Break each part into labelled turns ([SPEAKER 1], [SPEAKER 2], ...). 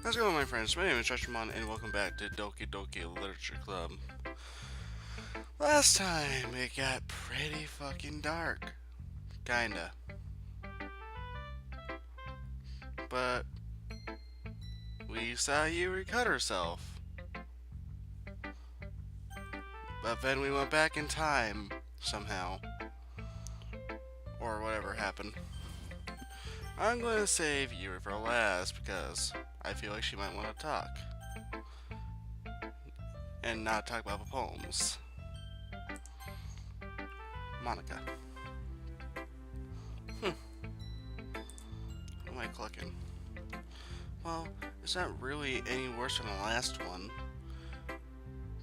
[SPEAKER 1] How's it going, my friends? My name is Joshua, and welcome back to Doki Doki Literature Club. Last time, it got pretty fucking dark. Kinda. But we saw Yuri cut herself. But then we went back in time, somehow. Or whatever happened. I'm going to save Yuri for last because I feel like she might want to talk. And not talk about the poems. Monica. What am I clicking? Well, it's not really any worse than the last one.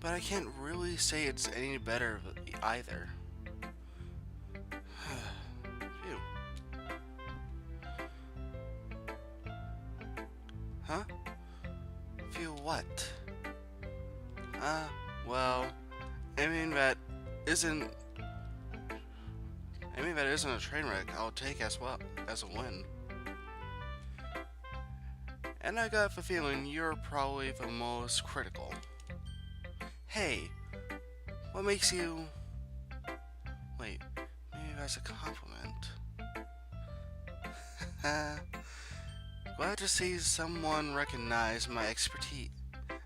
[SPEAKER 1] But I can't really say it's any better either. Phew. Huh? Feel what? Well, I mean that isn't a train wreck I'll take as well as a win. And I got the feeling you're probably the most critical. Hey, what makes you... Wait, maybe that's a compliment. Glad to see someone recognize my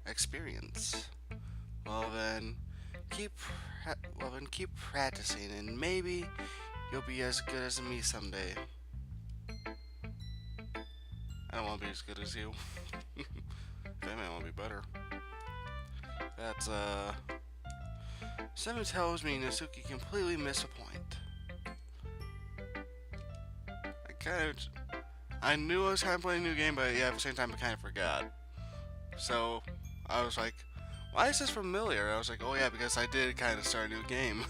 [SPEAKER 1] experience. Well then, keep practicing, and maybe you'll be as good as me someday. I don't want to be as good as you. If anything, I want to be better. That's, Something tells me Natsuki completely missed a point. I knew I was kind of playing a new game, but yeah, at the same time I kind of forgot. So, I was like, why is this familiar? I was like, oh yeah, because I did kind of start a new game.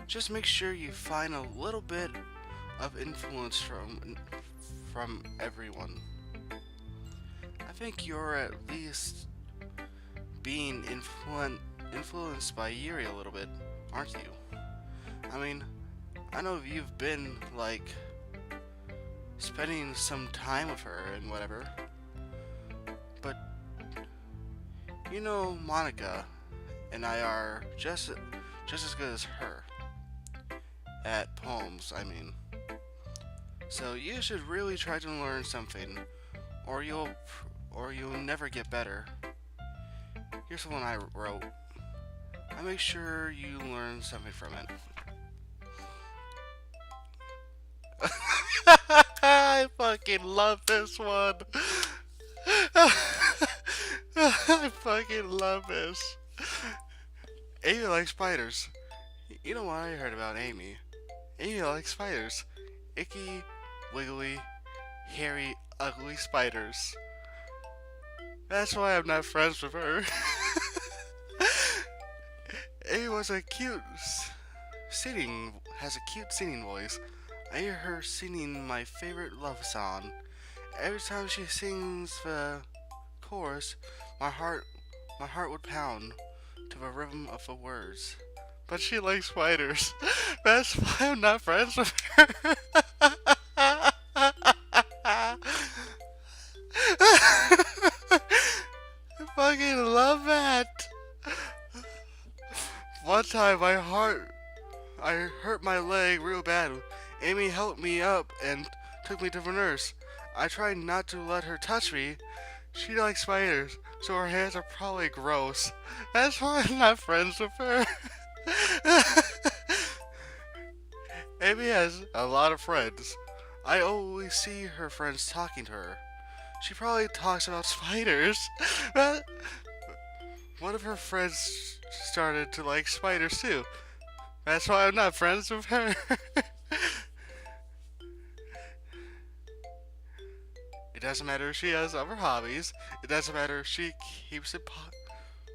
[SPEAKER 1] Just make sure you find a little bit of influence from everyone. I think you're at least being influenced by Yuri a little bit, aren't you? I mean, I know you've been, like, spending some time with her and whatever, but, you know, Monica and I are just as good as her. At poems, I mean. So you should really try to learn something, or you'll never get better. Here's the one I wrote. I make sure you learn something from it. I fucking love this one. I fucking love this. Amy likes spiders. You know what I heard about Amy? Amy likes spiders. Icky, wiggly, hairy, ugly spiders. That's why I'm not friends with her. Amy has a cute singing voice. I hear her singing my favorite love song. Every time she sings the chorus, my heart would pound to the rhythm of the words. But she likes spiders. That's why I'm not friends with her. I fucking love that. One time I hurt my leg real bad. Amy helped me up and took me to the nurse. I tried not to let her touch me. She likes spiders, so her hands are probably gross. That's why I'm not friends with her. Amy has a lot of friends. I always see her friends talking to her. She probably talks about spiders. One of her friends started to like spiders too. That's why I'm not friends with her. It doesn't matter if she has other hobbies. It doesn't matter if she keeps it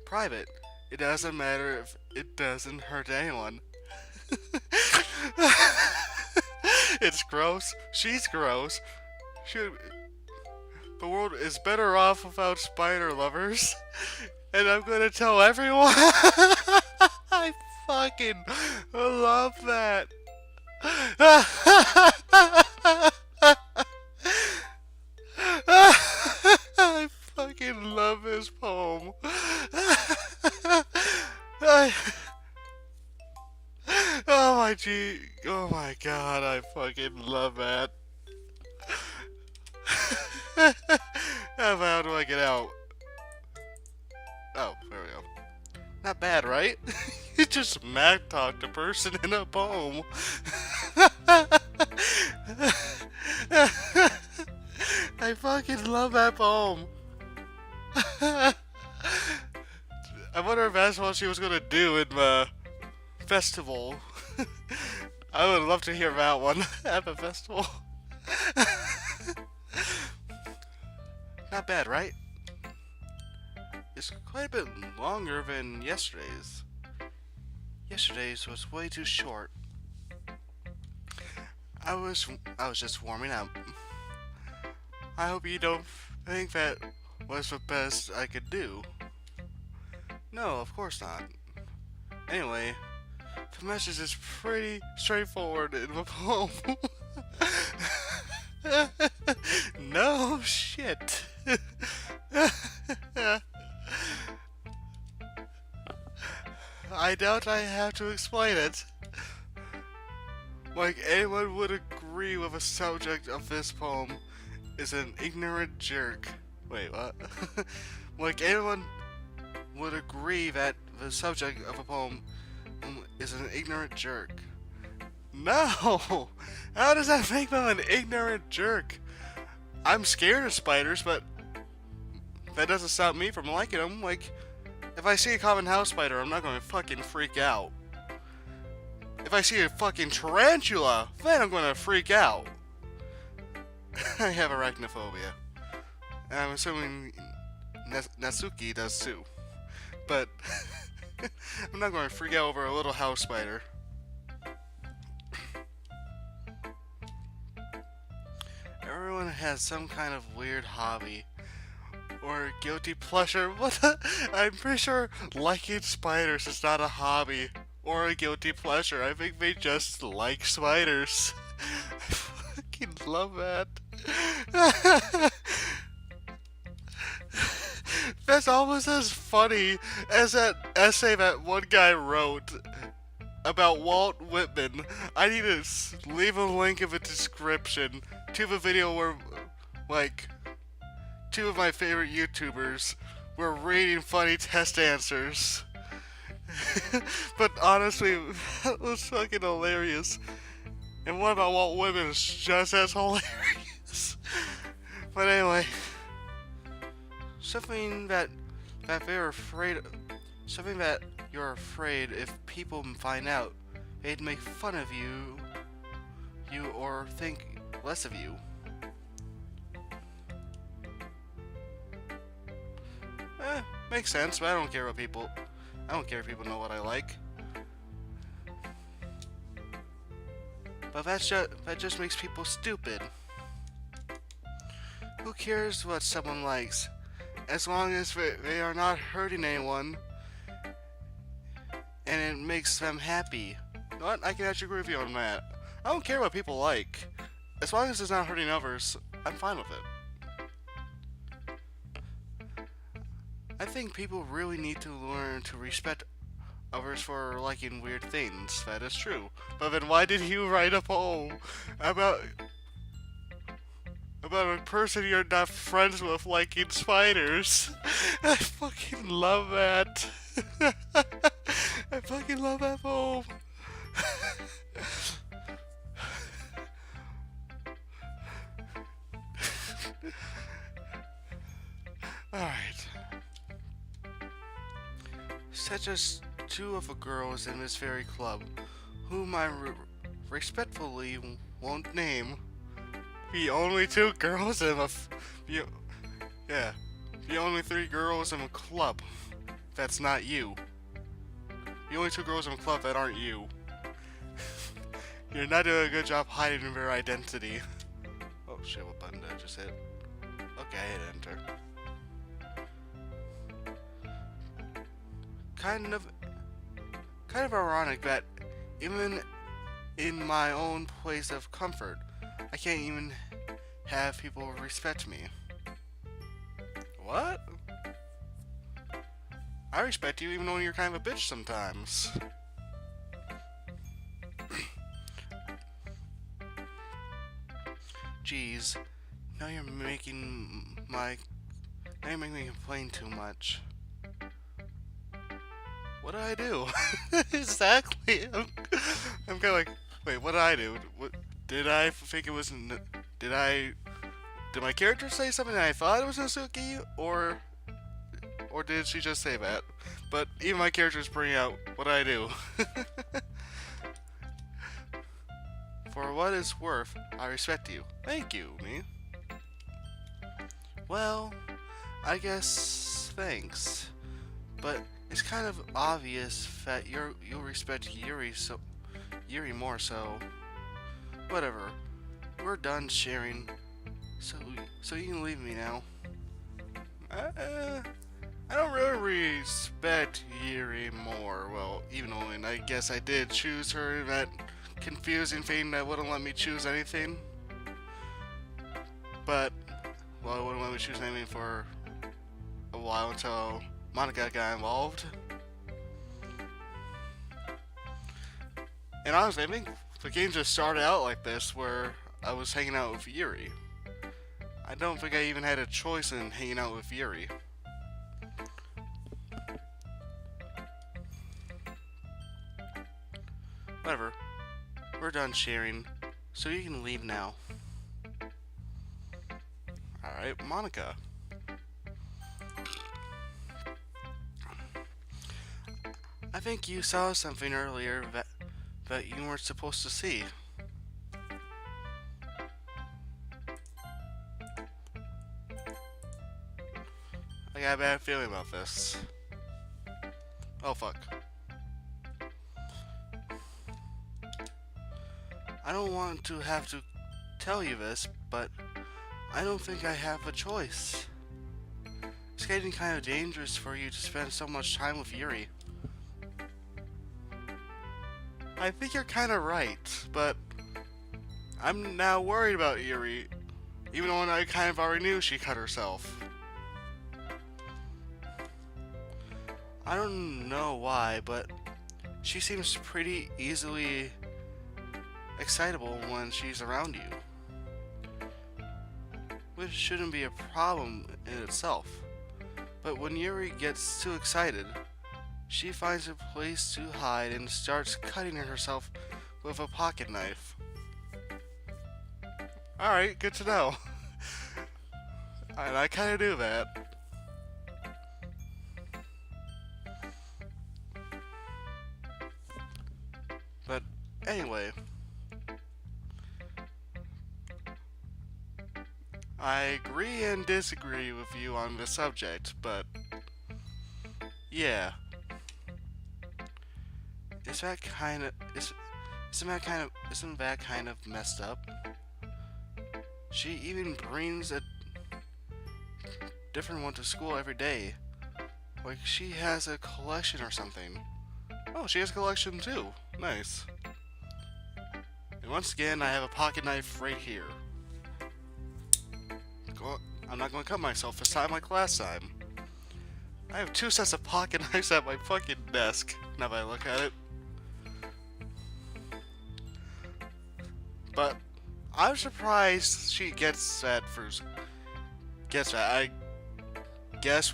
[SPEAKER 1] private. It doesn't matter if it doesn't hurt anyone. It's gross. She's gross. The world is better off without spider lovers. And I'm gonna tell everyone. I fucking love that. god, I fucking love that. How do I get out? Oh, there we go. Not bad, right? You just smack talked a person in a poem. I fucking love that poem. I wonder if that's what she was gonna do in the festival. I would love to hear that one at the festival. Not bad, right? It's quite a bit longer than yesterday's. Yesterday's was way too short. I was just warming up. I hope you don't think that was the best I could do. No, of course not. Anyway, the message is pretty straightforward in the poem. No shit. I doubt I have to explain it. Like anyone would agree with the subject of this poem is an ignorant jerk. Wait, what? Like anyone would agree that the subject of a poem is an ignorant jerk. No! How does that make them an ignorant jerk? I'm scared of spiders, but that doesn't stop me from liking them. Like, if I see a common house spider, I'm not gonna fucking freak out. If I see a fucking tarantula, then I'm gonna freak out. I have arachnophobia. And I'm assuming Natsuki does too. But I'm not gonna freak out over a little house spider. Everyone has some kind of weird hobby or guilty pleasure. What? I'm pretty sure liking spiders is not a hobby or a guilty pleasure. I think they just like spiders. I fucking love that. That's almost as funny as that essay that one guy wrote about Walt Whitman. I need to leave a link in the description to the video where, like, two of my favorite YouTubers were reading funny test answers. But honestly, that was fucking hilarious. And one about Walt Whitman is just as hilarious. But anyway, something that they're afraid of, something that you're afraid if people find out, they'd make fun of you or think less of you. Makes sense, but I don't care what people. I don't care if people know what I like. But that just makes people stupid. Who cares what someone likes, as long as they are not hurting anyone, and it makes them happy. You know what? I can actually agree with you on that. I don't care what people like, as long as it's not hurting others. I'm fine with it. I think people really need to learn to respect others for liking weird things. That is true. But then why did you write a poem about a person you're not friends with liking spiders? I fucking love that. I fucking love that poem. Alright. Such as two of the girls in this very club, whom I respectfully won't name. The only two girls in the only three girls in a club. That's not you. The only two girls in a club that aren't you. You're not doing a good job hiding their identity. Oh shit, what button did I just hit? Okay, I hit enter. Kind of ironic that even in my own place of comfort, I can't even have people respect me. What? I respect you even though you're kind of a bitch sometimes. Geez, now you're making my now you're making me complain too much. What did I do? Exactly. I'm kind of like, wait, what did I do? What did I think it was? Did I? Did my character say something that I thought it was Natsuki, or did she just say that? But even my character's bringing out, what did I do? For what it's worth, I respect you. Thank you, me. Well, I guess thanks. But it's kind of obvious that you'll respect Yuri more so. Whatever. We're done sharing. So you can leave me now. I don't really respect Yuri more. Well, even though I guess I did choose her in that confusing thing that wouldn't let me choose anything. But, well, it wouldn't let me choose anything for a while until Monika got involved. And honestly, I think the game just started out like this, where I was hanging out with Yuri. I don't think I even had a choice in hanging out with Yuri. Whatever. We're done sharing, so you can leave now. Alright, Monika. I think you saw something earlier that you weren't supposed to see. I got a bad feeling about this. Oh fuck. I don't want to have to tell you this, but I don't think I have a choice. It's getting kind of dangerous for you to spend so much time with Yuri. I think you're kind of right, but I'm now worried about Yuri, even though I kind of already knew she cut herself. I don't know why, but she seems pretty easily excitable when she's around you, which shouldn't be a problem in itself. But when Yuri gets too excited, she finds a place to hide and starts cutting herself with a pocket knife. Alright, good to know. And I kinda knew that. But anyway, I agree and disagree with you on the subject, but yeah. Isn't that kind of messed up? She even brings a different one to school every day. Like she has a collection or something. Oh, she has a collection too. Nice. And once again, I have a pocket knife right here. I'm not going to cut myself this time like last time. I have 2 sets of pocket knives at my fucking desk, now that I look at it. But I'm surprised she gets that first. Gets that. I guess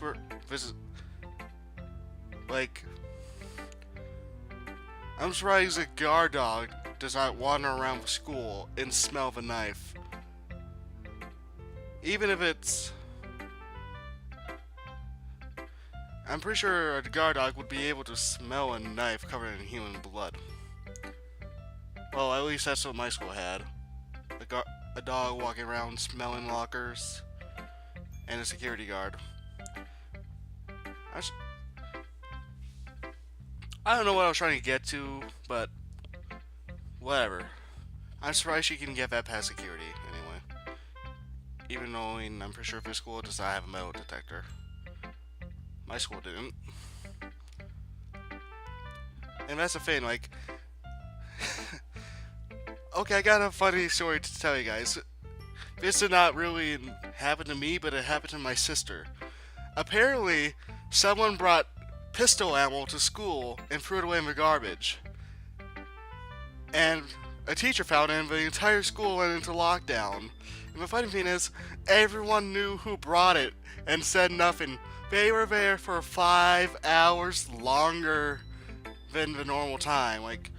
[SPEAKER 1] like, I'm surprised a guard dog does not wander around the school and smell the knife. Even if it's... I'm pretty sure a guard dog would be able to smell a knife covered in human blood. Well, at least that's what my school had. A dog walking around smelling lockers, and a security guard. I don't know what I was trying to get to, but whatever. I'm surprised she can get that past security, anyway. Even knowing I'm pretty sure this school does not have a metal detector. My school didn't. And that's the thing, like... Okay, I got a funny story to tell you guys. This did not really happen to me, but it happened to my sister. Apparently, someone brought pistol ammo to school and threw it away in the garbage. And a teacher found it and the entire school went into lockdown. And the funny thing is, everyone knew who brought it and said nothing. They were there for 5 hours longer than the normal time. Like,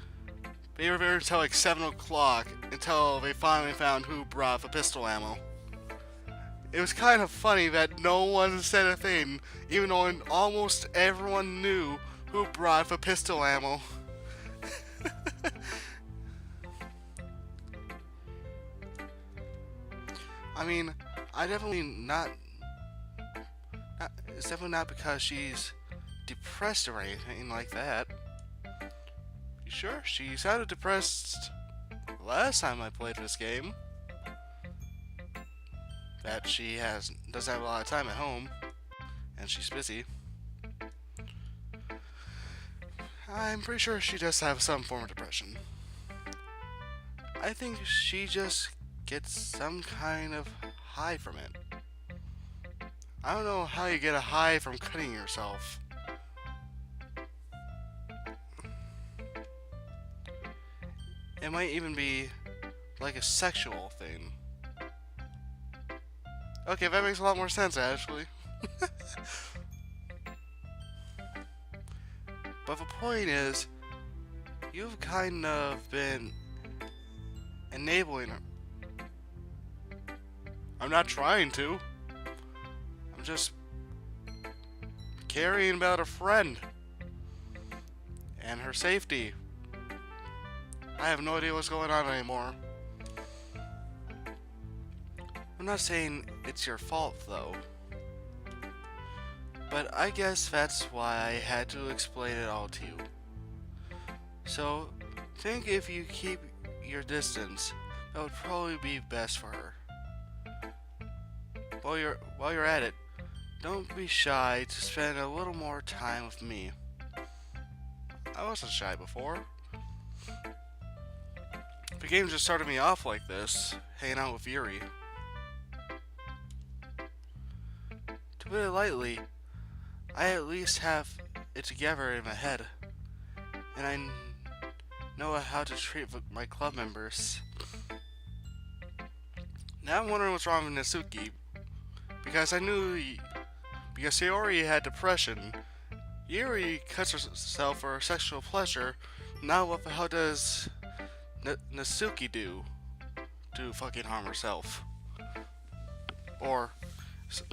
[SPEAKER 1] they were there until like 7 o'clock until they finally found who brought the pistol ammo. It was kind of funny that no one said a thing, even though almost everyone knew who brought the pistol ammo. I mean, I definitely not. It's definitely not because she's depressed or anything like that. You sure? She sounded depressed last time I played this game. That she doesn't have a lot of time at home, and she's busy. I'm pretty sure she does have some form of depression. I think she just gets some kind of high from it. I don't know how you get a high from cutting yourself. It might even be like a sexual thing. Okay, that makes a lot more sense, actually. But the point is, you've kind of been enabling her. I'm not trying to. I'm just caring about a friend and her safety. I have no idea what's going on anymore. I'm not saying it's your fault, though. But I guess that's why I had to explain it all to you. So, think if you keep your distance, that would probably be best for her. While you're at it, don't be shy to spend a little more time with me. I wasn't shy before. The game just started me off like this, hanging out with Yuri. To put it lightly, I at least have it together in my head, and I know how to treat my club members. Now I'm wondering what's wrong with Natsuki, because because Sayori had depression. Yuri cuts herself for sexual pleasure. Now what the hell does Natsuki do to fucking harm herself? Or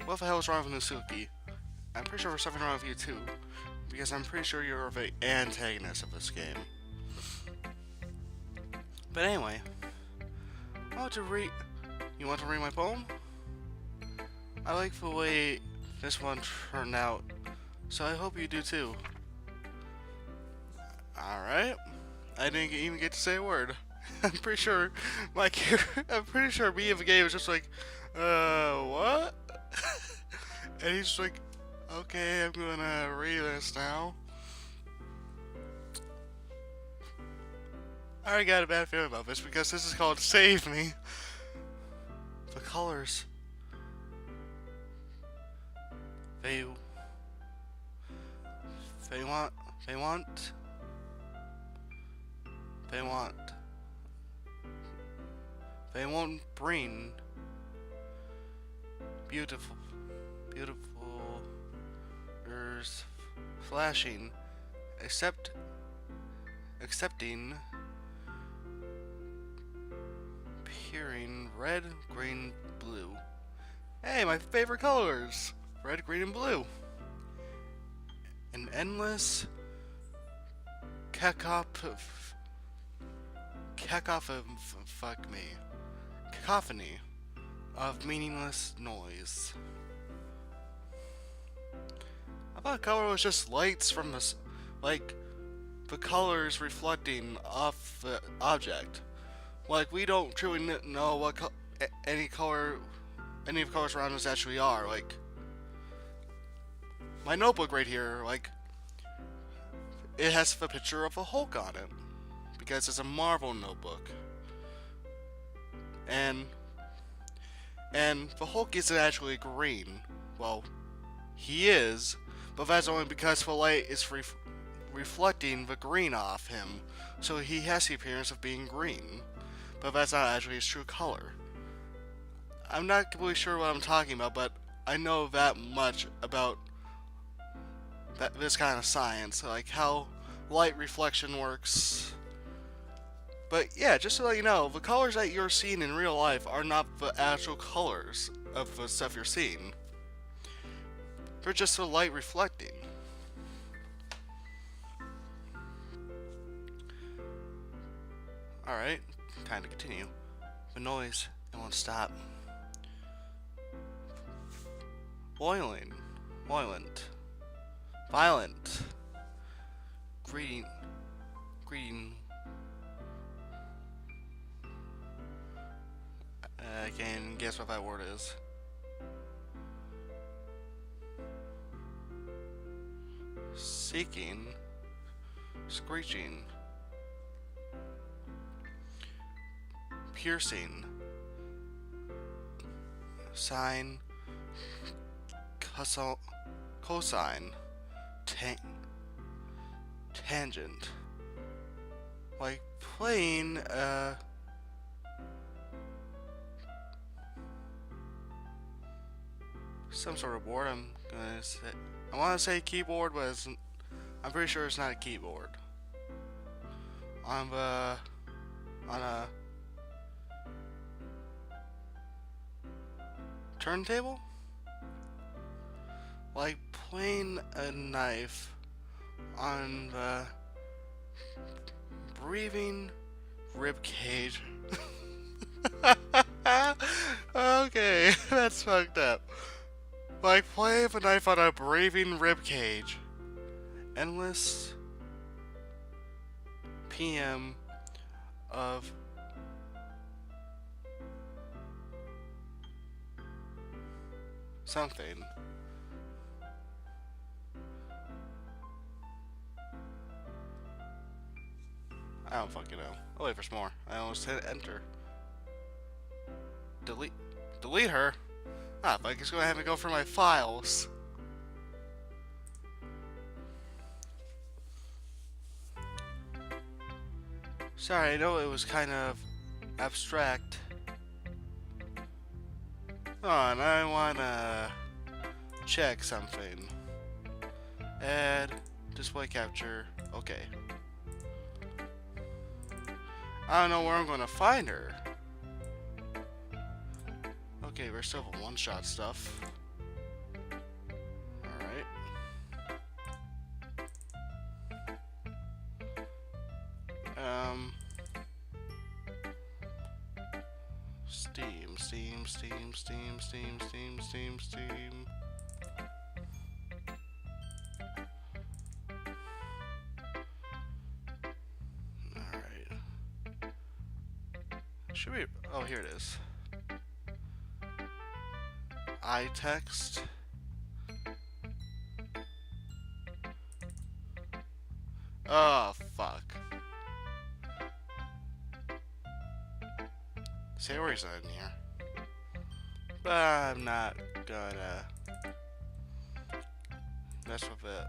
[SPEAKER 1] what the hell is wrong with Natsuki? I'm pretty sure there's something wrong with you too, because I'm pretty sure you're the antagonist of this game. But anyway, you want to read my poem? I like the way this one turned out, so I hope you do too. Alright, I didn't even get to say a word. I'm pretty sure me in the game was just like, what? And he's just like, okay, I'm gonna read this now. I already got a bad feeling about this because this is called Save Me. The colors. They won't bring beautiful earth flashing, accepting peering red, green, blue. Hey, my favorite colors! Red, green, and blue. An endless cacophony of meaningless noise. I thought color was just lights from the colors reflecting off the object. Like, we don't truly know what any of the colors around us actually are. Like, my notebook right here, like, it has the picture of a Hulk on it, because it's a Marvel notebook. And the Hulk isn't actually green. Well, he is, but that's only because the light is reflecting the green off him, so he has the appearance of being green. but that's not actually its true color. I'm not completely sure what I'm talking about, but I know that much about this kind of science, like how light reflection works. But yeah, just to let you know, the colors that you're seeing in real life are not the actual colors of the stuff you're seeing. They're just the light reflecting. Alright, time to continue. The noise, it won't stop. Boiling. Violent. Violent. Greeting. Greeting. I can guess what that word is. Seeking. Screeching. Piercing. Sine. Cosine. Tangent. Like playing some sort of board. I want to say keyboard, but I'm pretty sure it's not a keyboard. On a turntable, like playing a knife on the breathing rib cage. Okay, that's fucked up. Like playing a knife on a breathing rib cage. Endless PM of something. I don't fucking know. I'll wait for some more. I almost hit enter. Delete her? Ah, like it's gonna have me go for my files. Sorry, I know it was kind of abstract. Oh, and I wanna check something. Add display capture. Okay. I don't know where I'm gonna find her. Okay, we're still one-shot stuff. Alright. Steam. Alright. Should we... Oh, here it is. iText. Oh, fuck. Sayori's not in here. But I'm not gonna mess with it.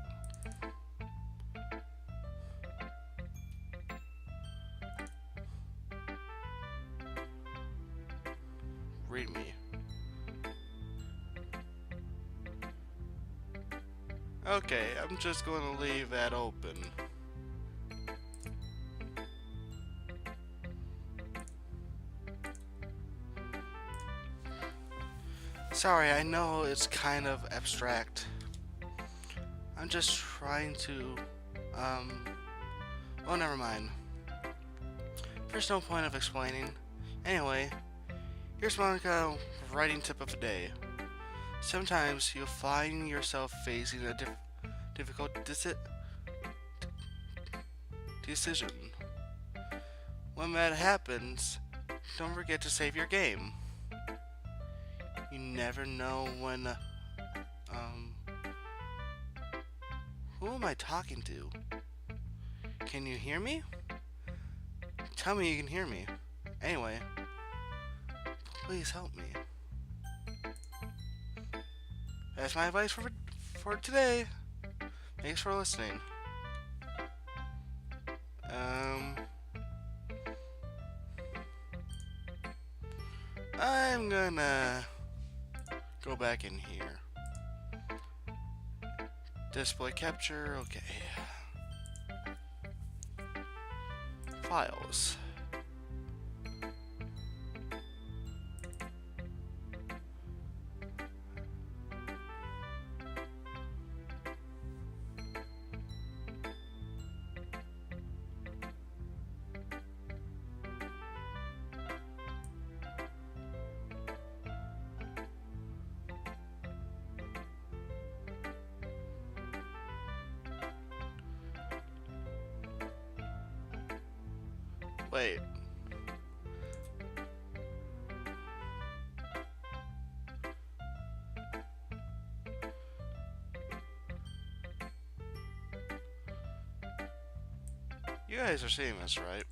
[SPEAKER 1] Read me. Okay, I'm just going to leave that open. Sorry, I know it's kind of abstract. I'm just trying to, well, never mind. There's no point of explaining. Anyway, here's my writing tip of the day. Sometimes you'll find yourself facing a difficult decision. When that happens, don't forget to save your game. You never know when, who am I talking to? Can you hear me? Tell me you can hear me. Anyway, please help me. That's my advice for today. Thanks for listening. I'm gonna go back in here. Display capture, okay. Files. Wait. You guys are seeing this, right?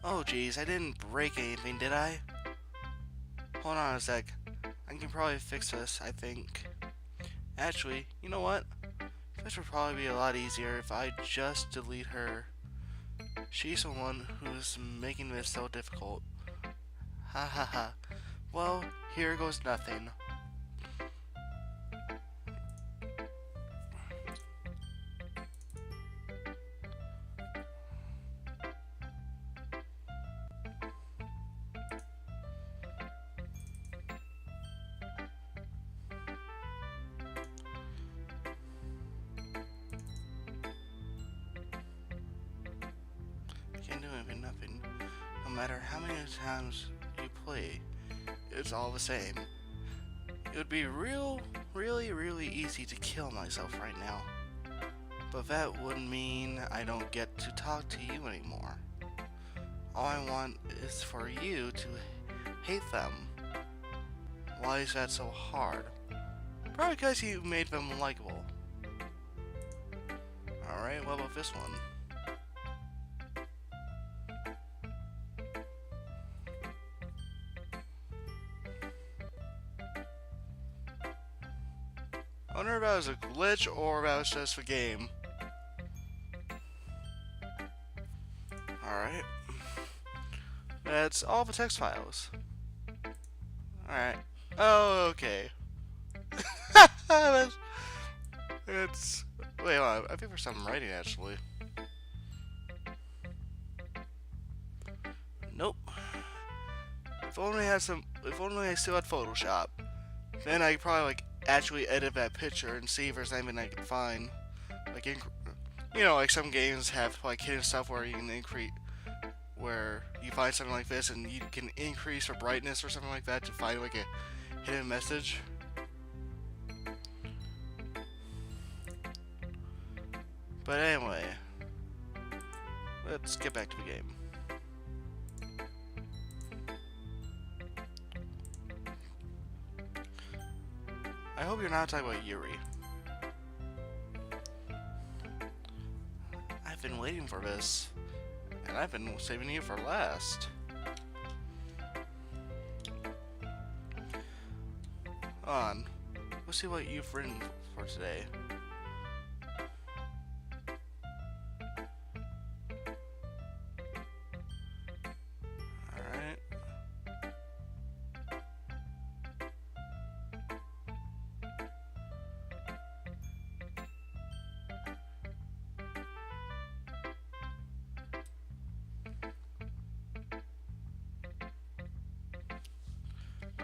[SPEAKER 1] Oh geez, I didn't break anything, did I? Hold on a sec. I can probably fix this, I think. Actually, you know what? This would probably be a lot easier if I just delete her. She's the one who's making this so difficult. Ha ha ha. Well, here goes nothing. Can't do anything, nothing. No matter how many times you play, it's all the same. It would be really easy to kill myself right now. But that would mean I don't get to talk to you anymore. All I want is for you to hate them. Why is that so hard? Probably because you made them likable. Alright, what about this one? I wonder if that was a glitch or if that was just a game. Alright. That's all the text files. Alright. Oh, okay. It's... Wait, hold on. I think there's something writing, actually. Nope. If only I still had Photoshop. Then I could probably, like, actually edit that picture and see if there's anything I can find. Like, you know, like some games have, like, hidden stuff where you can increase... Where you find something like this and you can increase the brightness or something like that to find, like, a hidden message. But anyway, let's get back to the game. I hope you're not talking about Yuri. I've been waiting for this, and I've been saving you for last. On, let's see what you've written for today. Alright.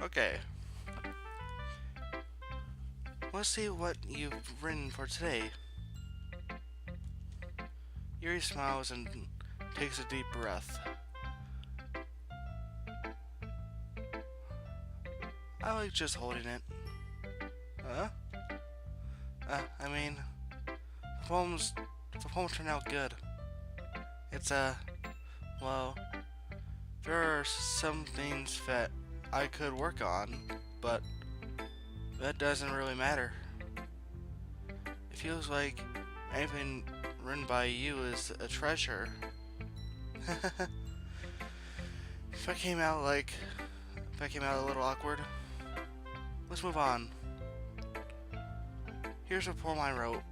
[SPEAKER 1] Okay. Let's see what you've written for today. Yuri smiles and takes a deep breath. I like just holding it. Huh? I mean, the poems turned out good. It's, well, there are some things that I could work on, but that doesn't really matter. It feels like anything written by you is a treasure. If I came out a little awkward, let's move on. Here's a poem I wrote.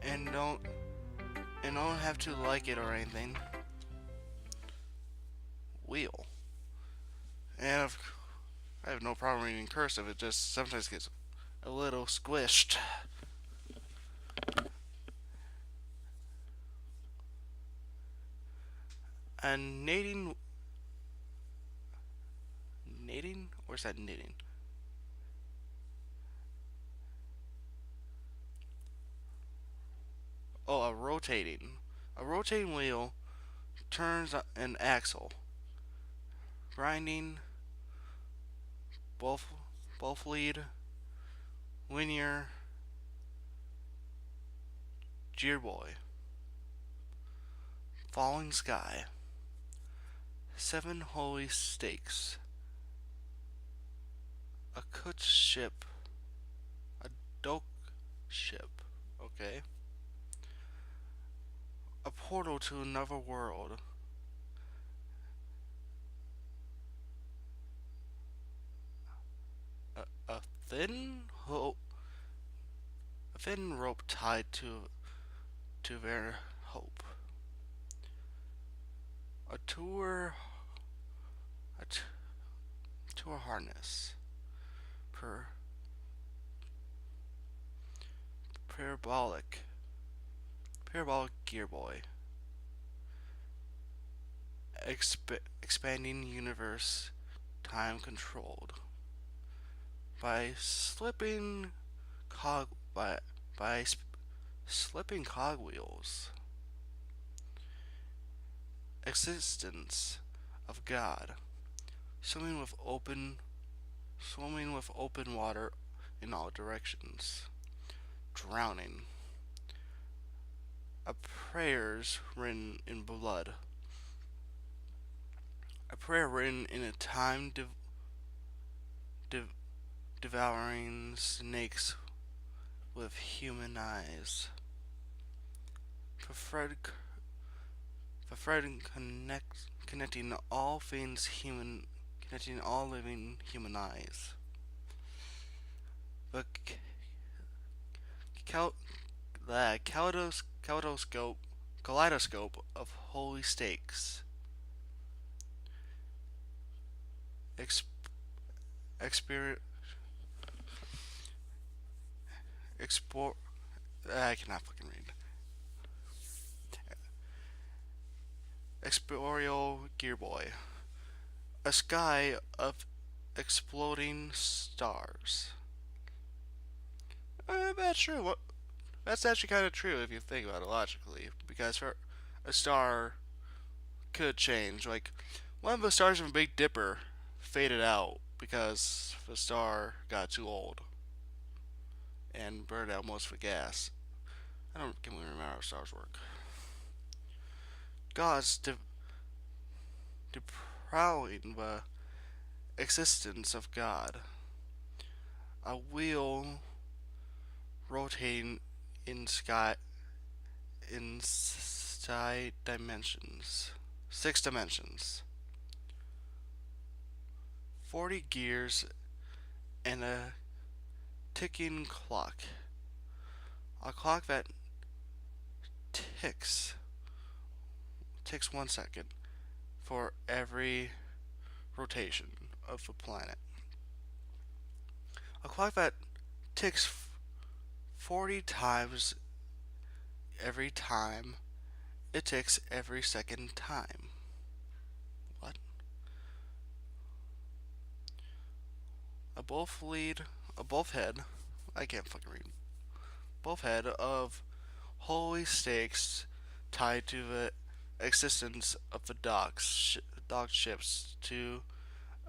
[SPEAKER 1] And and don't have to like it or anything. Wheel. And I have no problem reading cursive. It just sometimes gets a little squished. And knitting, or is that knitting? Oh, a rotating. A rotating wheel turns an axle, grinding, both both lead, linear, gearboy, falling sky, seven holy stakes, a coach ship, a doke ship, okay, a portal to another world, a thin hope, a thin rope tied to their hope, a a t- tour harness, per parabolic parabolic gearboy, expanding universe, time controlled by slipping cog by slipping cogwheels, existence of God, swimming with open swimming with open water in all directions, drowning, a prayers written in blood, a prayer written in a time de- devouring snakes with human eyes, preferred preferred connecting all things human, connecting all living human eyes. The cal- the kaleidoscope of holy stakes, ex- exper- explore. I cannot fucking read. Explorial Gearboy, a sky of exploding stars. That's true. That's actually kind of true if you think about it logically, because for a star could change. Like one of the stars from Big Dipper faded out because the star got too old and burned out most of the gas. I don't can we remember how stars work. Gods deprowing the existence of God. A wheel rotating in sky dimensions. 6 dimensions. 40 gears and a ticking clock. A clock that ticks ticks 1 second for every rotation of the planet. A clock that ticks 40 times every time it ticks every second time. What? A both lead, a both head, I can't fucking read. Both head of holy stakes tied to the existence of the dock ships to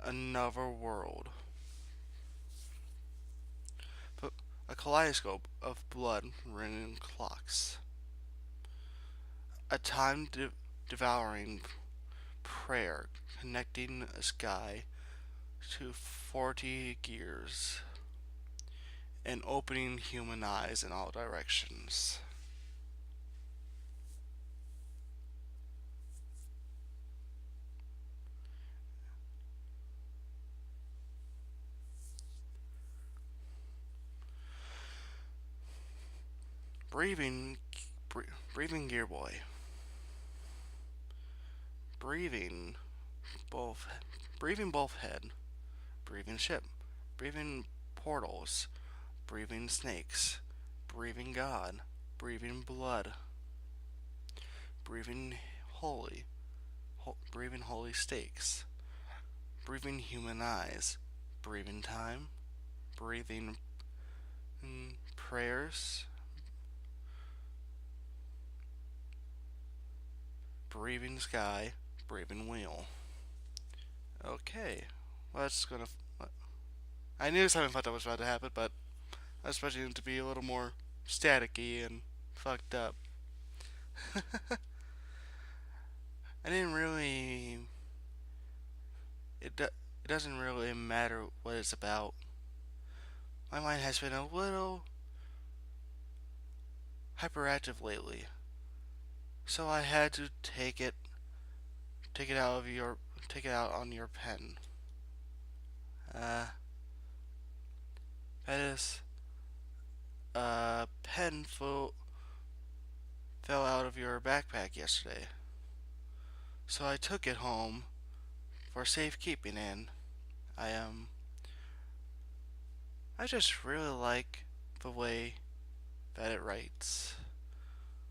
[SPEAKER 1] another world. But a kaleidoscope of blood ringing clocks. A time devouring prayer connecting a sky to 40 gears and opening human eyes in all directions. Breathing, Breathing Gear Boy. Breathing both. Breathing both head. Breathing ship. Breathing portals. Breathing snakes. Breathing God. Breathing blood. Breathing holy. Breathing holy stakes. Breathing human eyes. Breathing time. Breathing prayers. Breathing sky. Breathing wheel. Okay. Well, that's gonna. I knew something fucked up was about to happen, but I was expecting it to be a little more staticky and fucked up. I didn't really. It doesn't really matter what it's about. My mind has been a little hyperactive lately, so I had to take it out of your, take it out on your pen. Uh, that is, a pen fell out of your backpack yesterday, so I took it home for safekeeping, and I I just really like the way that it writes.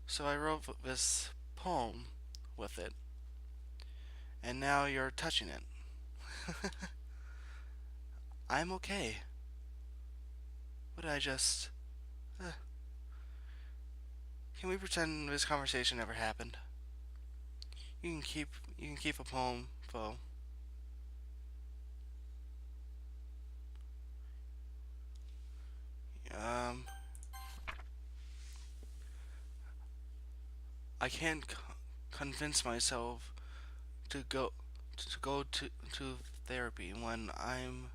[SPEAKER 1] So I wrote this poem with it, and now you're touching it. I'm okay. Would I just. Uh, can we pretend this conversation never happened? You can keep a poem, though. Um, I can't convince myself to go to therapy when I'm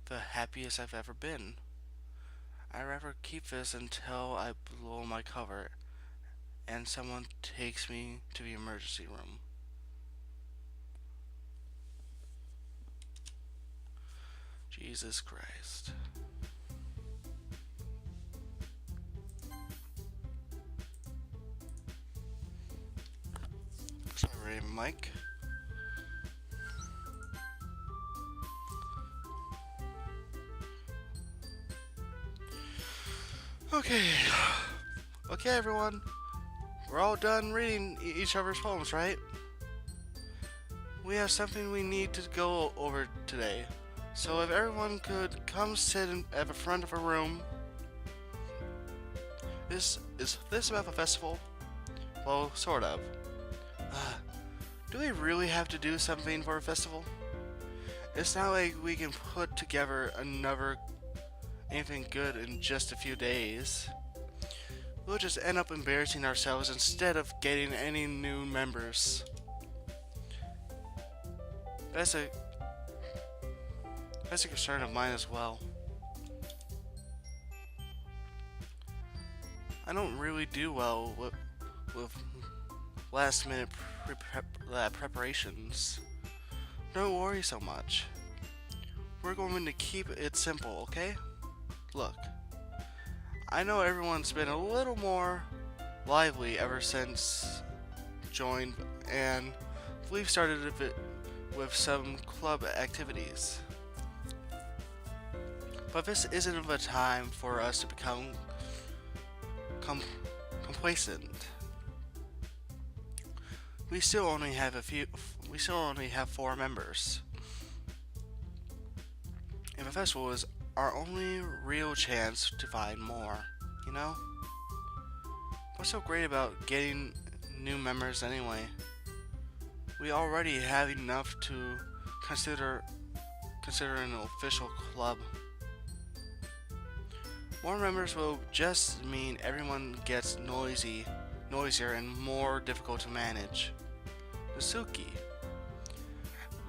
[SPEAKER 1] the happiest I've ever been. I'd rather keep this until I blow my cover and someone takes me to the emergency room. Jesus Christ. Sorry, Mike. Okay. Okay, everyone. We're all done reading each other's poems, right? We have something we need to go over today. So if everyone could come sit at the front of a room. Is this about the festival? Well, sort of. Uh, do we really have to do something for a festival? It's not like we can put together another anything good in just a few days. We'll just end up embarrassing ourselves instead of getting any new members. That's a that's a concern of mine as well. I don't really do well with last minute preparations. Don't worry so much. We're going to keep it simple, okay? Look, I know everyone's been a little more lively ever since joined, and we've started a bit with some club activities. But this isn't the time for us to become complacent. We still only have We still only have 4 members, and the festival is our only real chance to find more. You know? What's so great about getting new members anyway? We already have enough to consider an official club. More members will just mean everyone gets noisier and more difficult to manage. Suzuki,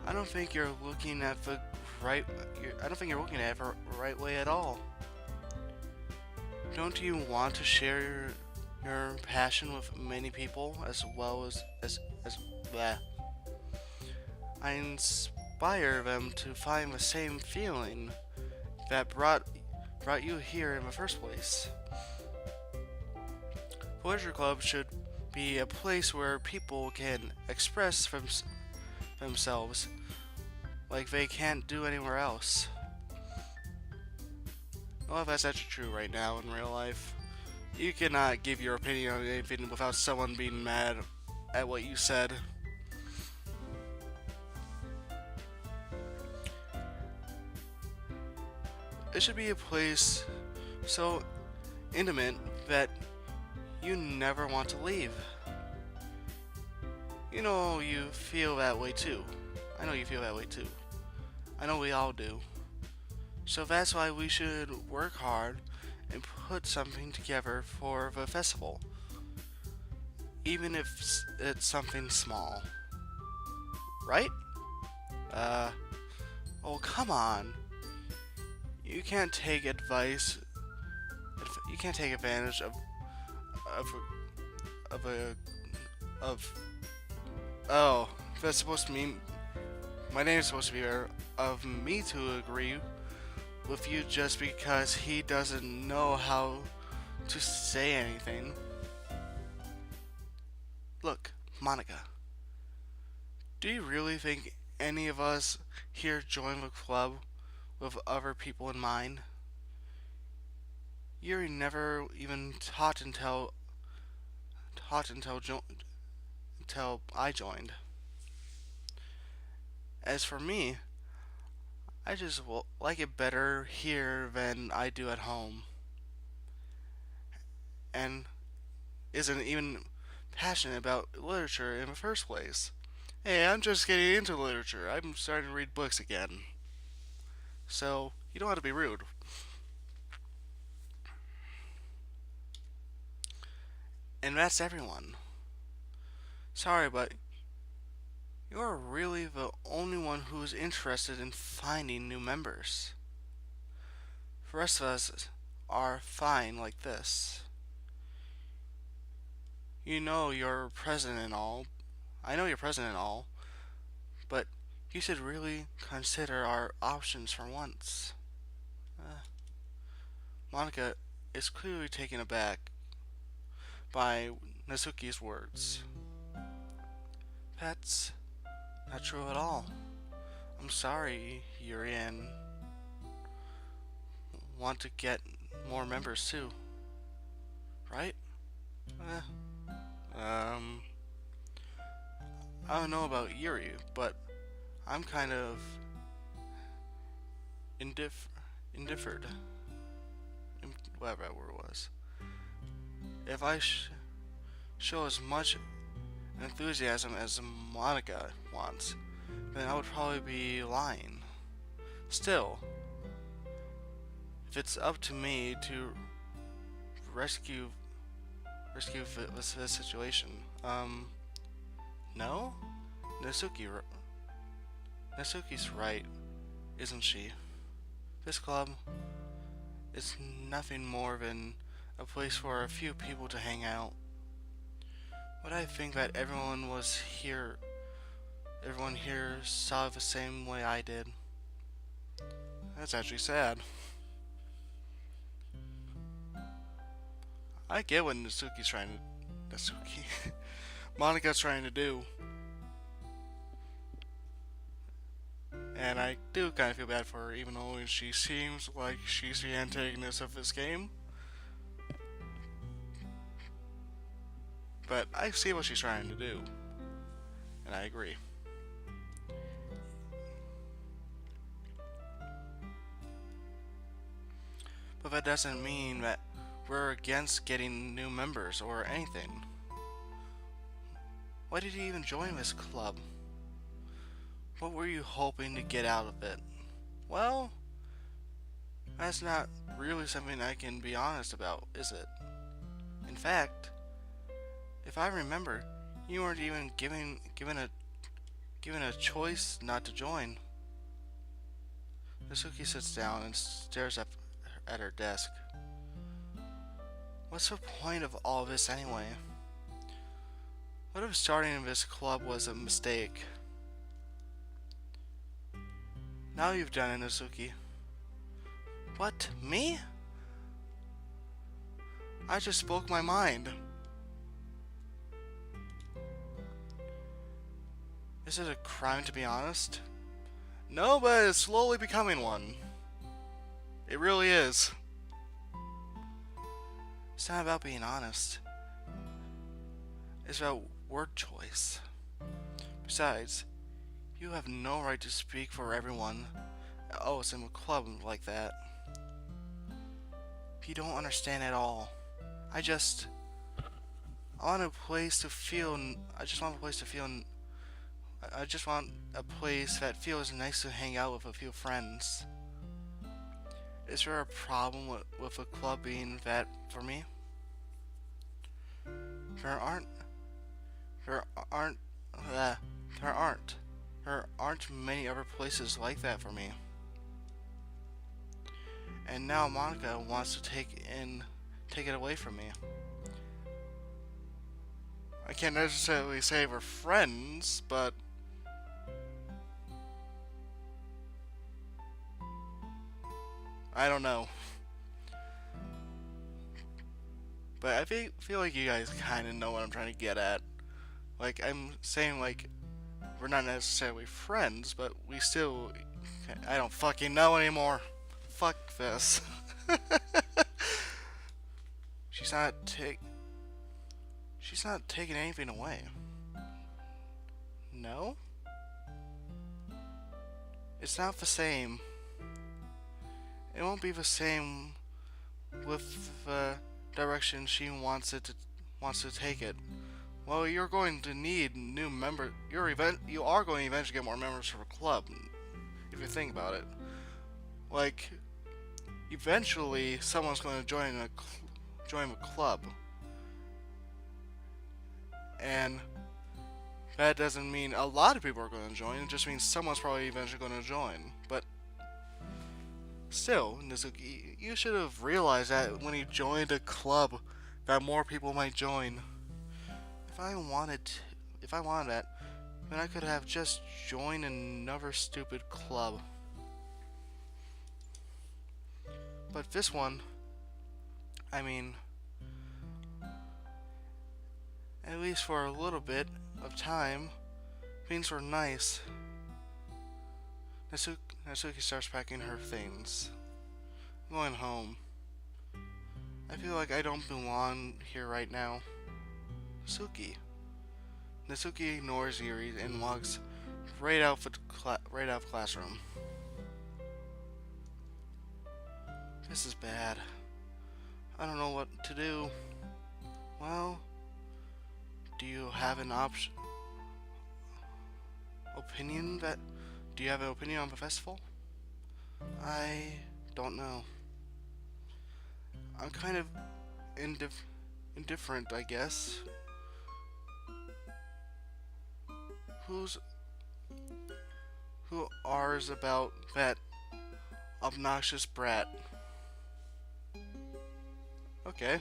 [SPEAKER 1] I don't think you're looking at the right. I don't think you're looking at it the right way at all. Don't you want to share your passion with many people as well as bleh. I inspire them to find the same feeling that brought you here in the first place. Poetry Club should be a place where people can express themselves like they can't do anywhere else. Well, that's actually true right now in real life. You cannot give your opinion on anything without someone being mad at what you said. It should be a place so intimate that you never want to leave. You know you feel that way too. I know you feel that way too. I know we all do. So that's why we should work hard and put something together for the festival. Even if it's something small. Right? Uh, oh come on. You can't take advice. You can't take advantage of of a of. Oh, that's supposed to mean my name is supposed to be there. Of me to agree with you just because he doesn't know how to say anything. Look, Monica. Do you really think any of us here join the club with other people in mind? Yuri never even taught until I joined. As for me, I just like it better here than I do at home, and isn't even passionate about literature in the first place. Hey, I'm just getting into literature. I'm starting to read books again. So, you don't have to be rude. And that's everyone. Sorry, but you're really the only one who is interested in finding new members. The rest of us are fine like this. You know you're president and all. I know you're president and all, but you should really consider our options for once. Uh, Monica is clearly taken aback by Natsuki's words. That's not true at all. I'm sorry, Yuri, and want to get more members too, right? Um, I don't know about Yuri, but I'm kind of indiffered. Whatever that word was. If I show as much enthusiasm as Monica wants, then I would probably be lying. Still, if it's up to me to rescue this situation, no? Natsuki's right, isn't she? This club is nothing more than a place for a few people to hang out. But I think that everyone here saw it the same way I did. That's actually sad. I get what Monica's trying to do. And I do kind of feel bad for her, even though she seems like she's the antagonist of this game. But I see what she's trying to do. And I agree. But that doesn't mean that we're against getting new members or anything. Why did you even join this club? What were you hoping to get out of it? Well, that's not really something I can be honest about, is it? In fact, if I remember, you weren't even given a choice not to join. Natsuki sits down and stares up at her desk. What's the point of all this anyway? What if starting this club was a mistake? Now you've done it, Natsuki. What? Me? I just spoke my mind. Is it a crime to be honest? No, but it's slowly becoming one. It really is. It's not about being honest. It's about word choice. Besides, you have no right to speak for everyone. Oh, it's in a club like that. You don't understand at all. I just I want a place to feel. I just want a place to feel. I just want a place that feels nice to hang out with a few friends. Is there a problem with a club being that for me? There aren't. There aren't. Uh, there aren't. There aren't many other places like that for me. And now Monica wants to take it away from me. I can't necessarily say we're friends, but I don't know. But I feel like you guys kind of know what I'm trying to get at. Like, I'm saying, like, we're not necessarily friends, but we still. I don't fucking know anymore. Fuck this. She's not take. She's not taking anything away. No? It's not the same. It won't be the same with the direction she wants to take it. Well, you're going to need new members. You are going to eventually get more members for a club, if you think about it. Like, eventually, someone's going to join a club, and that doesn't mean a lot of people are going to join. It just means someone's probably eventually going to join. But still, Nizuki, you should have realized that when you joined a club, that more people might join. If I wanted that, then I could have just joined another stupid club. But this one, I mean, at least for a little bit of time, things were nice. Natsuki starts packing her things. I'm going home. I feel like I don't belong here right now. Natsuki ignores Yuri and walks right out of the classroom. This is bad. I don't know what to do. Well, do you have an opinion that? Do you have an opinion on the festival? I don't know. I'm kind of indifferent, I guess. Who R's about that obnoxious brat? Okay.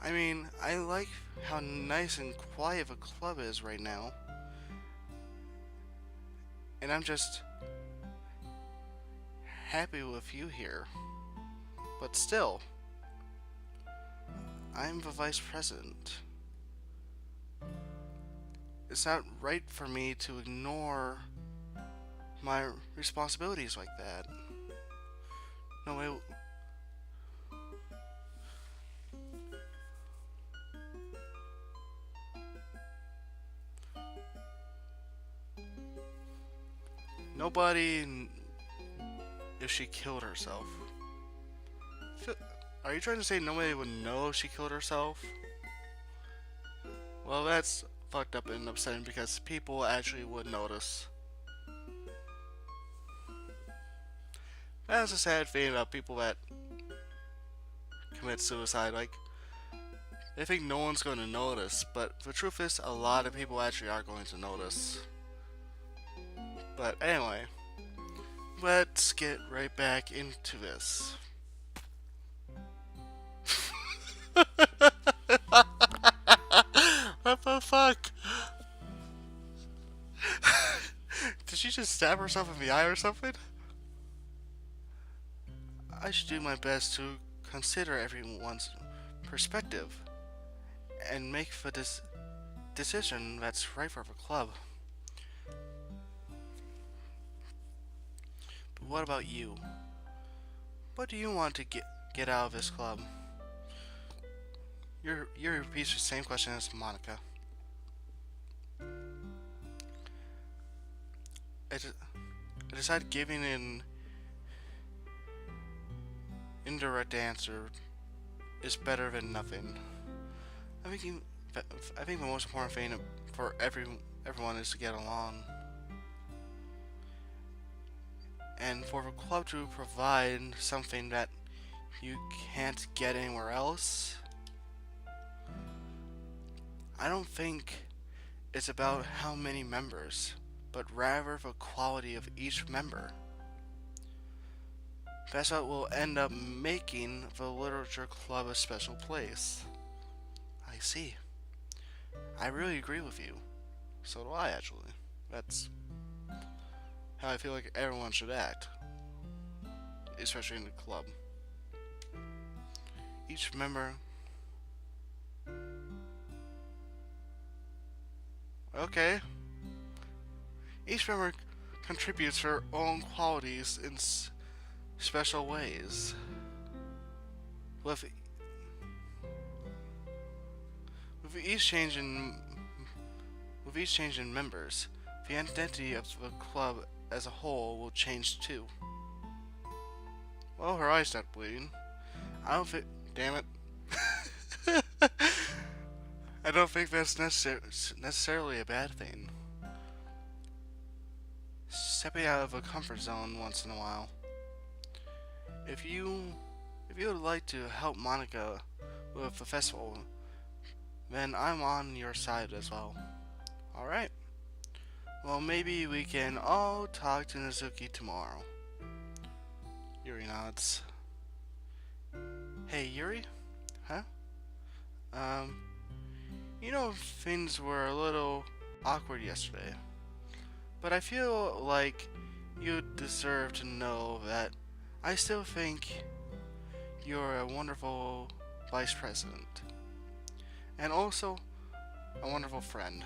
[SPEAKER 1] I mean, I like how nice and quiet the club is right now. And I'm just happy with you here. But still, I'm the vice president. It's not right for me to ignore my responsibilities like that. No way. Nobody. If she killed herself. Are you trying to say nobody would know if she killed herself? Well, that's fucked up and upsetting because people actually would notice. That's a sad thing about people that commit suicide. Like, they think no one's going to notice, but the truth is, a lot of people actually are going to notice. But anyway, let's get right back into this. What the fuck? Did she just stab herself in the eye or something? I should do my best to consider everyone's perspective and decision that's right for the club. But what about you? What do you want to get out of this club? You repeats the same question as Monica. I decided giving an indirect answer is better than nothing. I think you, I think the most important thing for everyone is to get along, and for the club to provide something that you can't get anywhere else. I don't think it's about how many members, but rather the quality of each member. That's what will end up making the literature club a special place. I see. I really agree with you. So do I, actually. That's how I feel like everyone should act, especially in the club. Each member. Okay. Each member contributes their own qualities in special ways. With, with each change in with each change in members, the identity of the club as a whole will change too. Well, her eyes stopped bleeding. I don't think. Damn it. I don't think that's necessarily a bad thing. Stepping out of a comfort zone once in a while. If you if you would like to help Monica with the festival, then I'm on your side as well. Alright. Well, maybe we can all talk to Nizuki tomorrow. Yuri nods. Hey, Yuri? Huh? Um, things were a little awkward yesterday, but I feel like you deserve to know that I still think you're a wonderful vice president, and also a wonderful friend.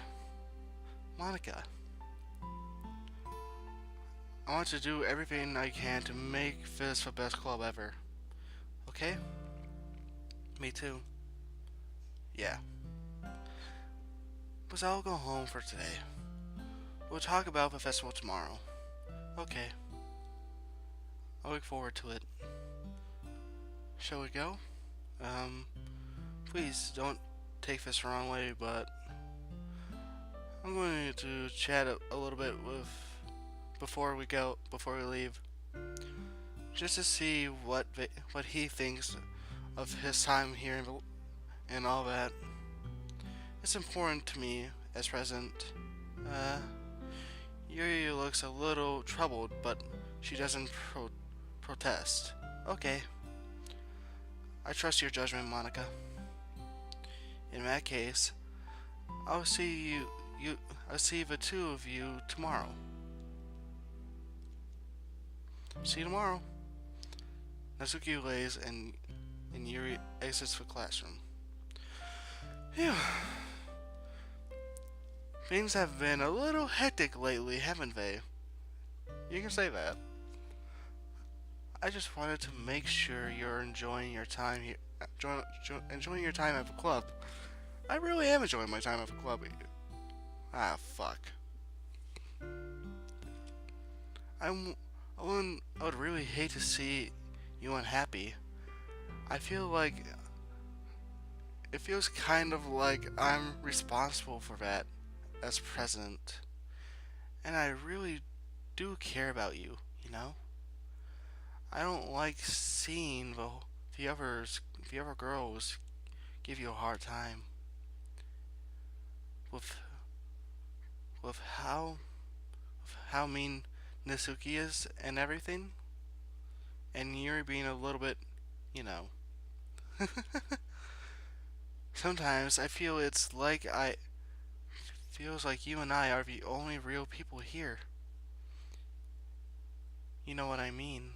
[SPEAKER 1] Monica, I want to do everything I can to make this the best club ever. Okay? Me too. Yeah. But I'll go home for today. We'll talk about the festival tomorrow. Okay. I look forward to it. Shall we go? Please don't take this the wrong way, but I'm going to chat a little bit with before we leave, just to see what he thinks of his time here and all that. It's important to me as president. Yuri looks a little troubled, but she doesn't protest. Okay. I trust your judgment, Monica. In that case, I'll see I'll see the two of you tomorrow. See you tomorrow. Natsuki lays and Yuri exits the classroom. Phew. Things have been a little hectic lately, haven't they? You can say that. I just wanted to make sure you're enjoying your time here, enjoying your time at the club. I really am enjoying my time at the club. Ah, fuck. I would really hate to see you unhappy. I feel like it feels kind of like I'm responsible for that as president, and I really do care about you. You know, I don't like seeing the other girls give you a hard time with with how mean Nisuki is and everything, and Yuri being a little bit, you know. Sometimes I feel feels like you and I are the only real people here. You know what I mean?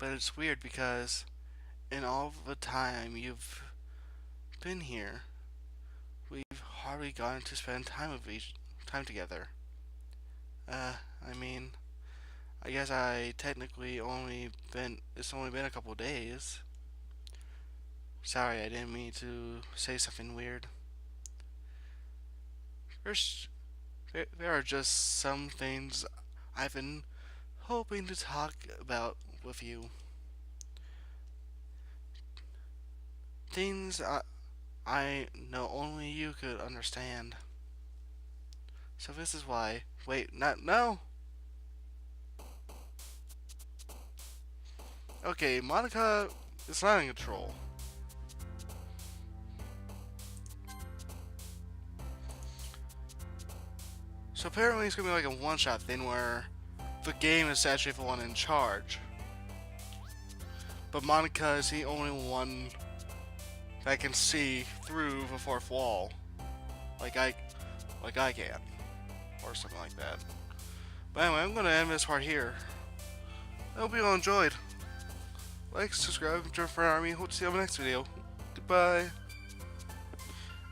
[SPEAKER 1] But it's weird because in all the time you've been here, we've hardly gotten to spend time together. I mean, I guess I technically it's only been a couple days. Sorry, I didn't mean to say something weird. There's, there are just some things I've been hoping to talk about with you. Things I know only you could understand. So this is why. Wait, not no. Okay, Monica is not in control. So apparently it's gonna be like a one-shot thing where the game is actually the one in charge, but Monica is the only one that can see through the fourth wall, like I can, or something like that. But anyway, I'm gonna end this part here. I hope you all enjoyed. Like, subscribe, join for Army. Hope to see you on the next video. Goodbye.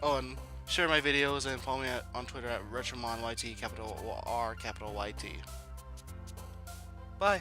[SPEAKER 1] Oh, and share my videos and follow me on Twitter at RetromonYT, capital R, capital YT. Bye.